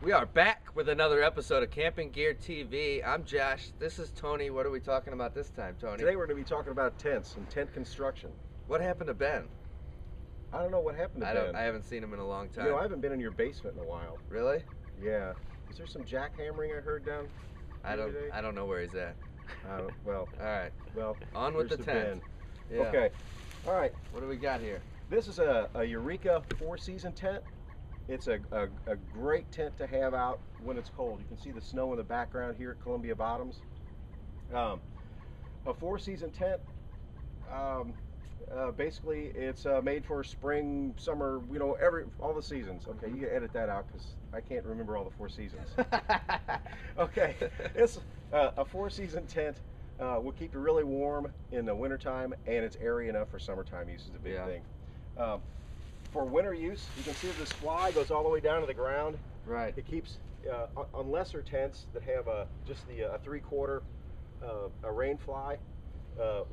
We are back with another episode of Camping Gear TV. I'm Josh. This is Tony. What are we talking about this time, Tony? Today we're going to be talking about tents and tent construction. What happened to Ben? I don't know what happened to Ben. I haven't seen him in a long time. You know, I haven't been in your basement in a while. Really? Yeah. Is there some jackhammering I heard down I today? don't know where he's at. Well. All right. Well. On with the tent. Yeah. Okay. All right. What do we got here? This is a Eureka 4-season tent. It's a great tent to have out when it's cold. You can see the snow in the background here at Columbia Bottoms. A 4-season tent. Basically, it's made for spring, summer, you know, all the seasons. Okay, you can edit that out because I can't remember all the 4 seasons. Okay, it's a 4-season tent. Will keep you really warm in the wintertime, and it's airy enough for summertime use is a big thing. For winter use, you can see this fly goes all the way down to the ground. Right. It keeps, on lesser tents that have just the a 3/4 a rain fly,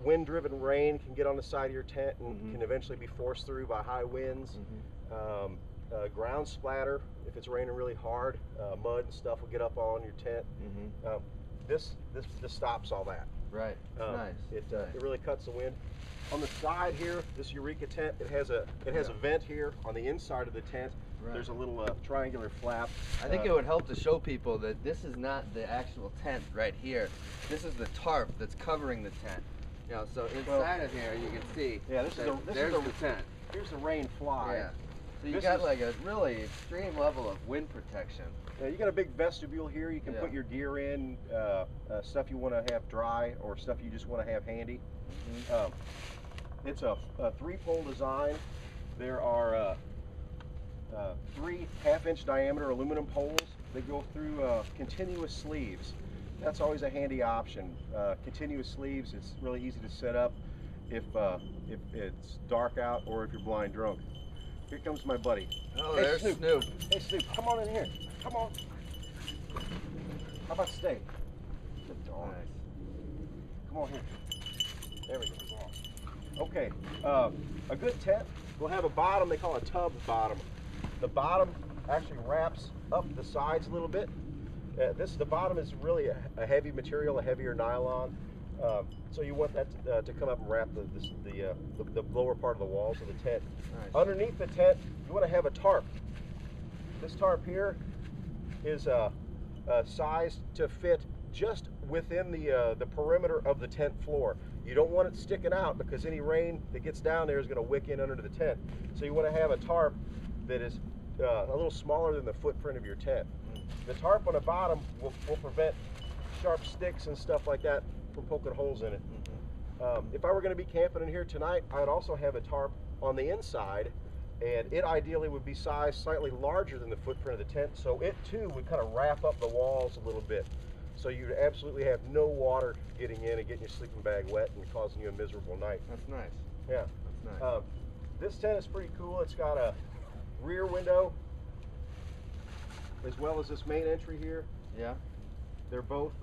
wind-driven rain can get on the side of your tent and can eventually be forced through by high winds. Ground splatter, if it's raining really hard, mud and stuff will get up on your tent. This stops all that. Right. Nice. It really cuts the wind. On the side here, this Eureka tent, it has a vent here on the inside of the tent. Right. There's a little triangular flap. I think it would help to show people that this is not the actual tent right here. This is the tarp that's covering the tent. You know, so inside of here you can see. Yeah, there's the tent. Here's the rain fly. Yeah. So you got like a really extreme level of wind protection. Yeah, you got a big vestibule here. You can put your gear in, stuff you want to have dry or stuff you just want to have handy. It's a 3-pole design. There are 3 half-inch diameter aluminum poles that go through continuous sleeves. That's always a handy option. Continuous sleeves, it's really easy to set up if it's dark out or if you're blind drunk. Here comes my buddy. Oh, there's Snoop. Hey, Snoop, come on in here. Come on. How about stay? Good dog. Nice. Come on here. There we go. Come on. Okay. A good tent will have a bottom they call a tub bottom. The bottom actually wraps up the sides a little bit. The bottom is really a heavy material, a heavier nylon. So you want that to come up and wrap the lower part of the walls of the tent. Nice. Underneath the tent, you want to have a tarp. This tarp here is sized to fit just within the perimeter of the tent floor. You don't want it sticking out because any rain that gets down there is going to wick in under the tent. So you want to have a tarp that is a little smaller than the footprint of your tent. The tarp on the bottom will prevent sharp sticks and stuff like that from poking holes in it. If I were going to be camping in here tonight, I would also have a tarp on the inside, and it ideally would be sized slightly larger than the footprint of the tent, so it too would kind of wrap up the walls a little bit. So you'd absolutely have no water getting in and getting your sleeping bag wet and causing you a miserable night. That's nice. Yeah. That's nice. This tent is pretty cool. It's got a rear window as well as this main entry here. Yeah. They're both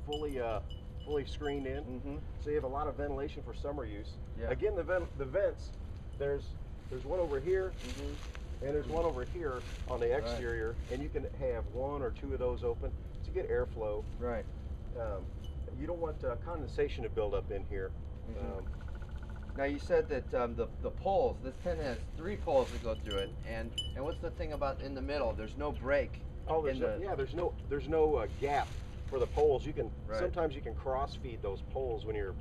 fully screened in, so you have a lot of ventilation for summer use. Yeah. Again, the vents, there's one over here, and there's one over here on the exterior, and you can have 1 or 2 of those open to get airflow. Right. You don't want condensation to build up in here. Now you said that the poles, this tent has 3 poles that go through it, and what's the thing about in the middle? There's no break. Oh, there's no gap for the poles. You can sometimes you can cross feed those poles when you're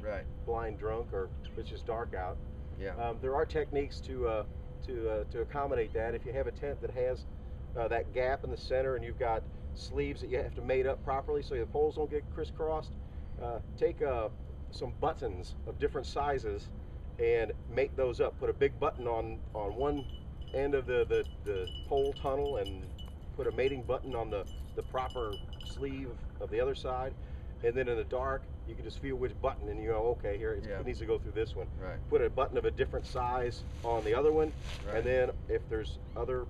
blind drunk or it's just dark out. Yeah. There are techniques to accommodate that. If you have a tent that has that gap in the center and you've got sleeves that you have to mate up properly so the poles don't get crisscrossed, take some buttons of different sizes and mate those up. Put a big button on one end of the pole tunnel and put a mating button on the proper sleeve of the other side, and then in the dark you can just feel which button and you go, okay, here it needs to go through this one. Right. Put a button of a different size on the other one, and then if there's other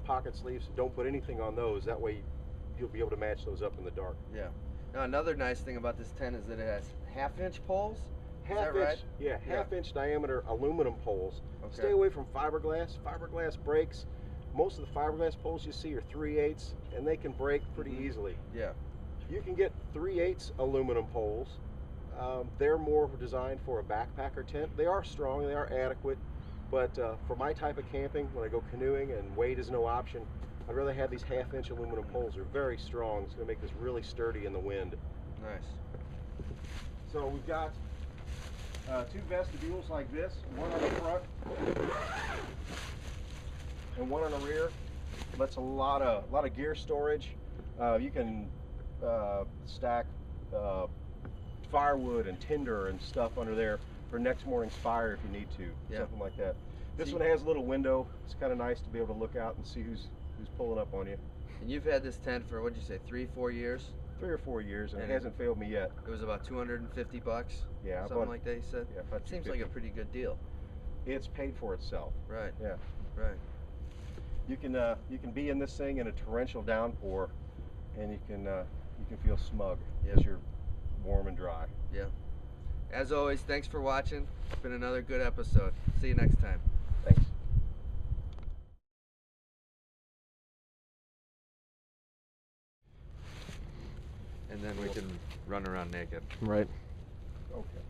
pocket sleeves, don't put anything on those. That way you'll be able to match those up in the dark. Yeah. Now another nice thing about this tent is that it has 1/2-inch poles. Half-inch diameter aluminum poles. Okay. Stay away from fiberglass. Fiberglass breaks. most of the fiberglass poles you see are 3/8, and they can break pretty easily. Yeah. You can get 3/8 aluminum poles. They're more designed for a backpacker tent. They are strong, they are adequate, but for my type of camping, when I go canoeing and weight is no option, I'd rather have these 1/2-inch aluminum poles. They're very strong. It's going to make this really sturdy in the wind. Nice. So we've got 2 vestibules like this, one on the front and one on the rear. That's a lot of gear storage. You can stack firewood and tinder and stuff under there for next morning's fire if you need to, something like that. This one has a little window. It's kind of nice to be able to look out and see who's pulling up on you. And you've had this tent for, what'd you say, 3-4 years? 3 or 4 years, and it hasn't failed me yet. It was about $250. Yeah, something like that. You said. Yeah, about seems like a pretty good deal. It's paid for itself. Right. Yeah. Right. You can be in this thing in a torrential downpour, and you can feel smug as you're warm and dry. Yeah. As always, thanks for watching. It's been another good episode. See you next time. Thanks. And then we can run around naked. Right. Okay.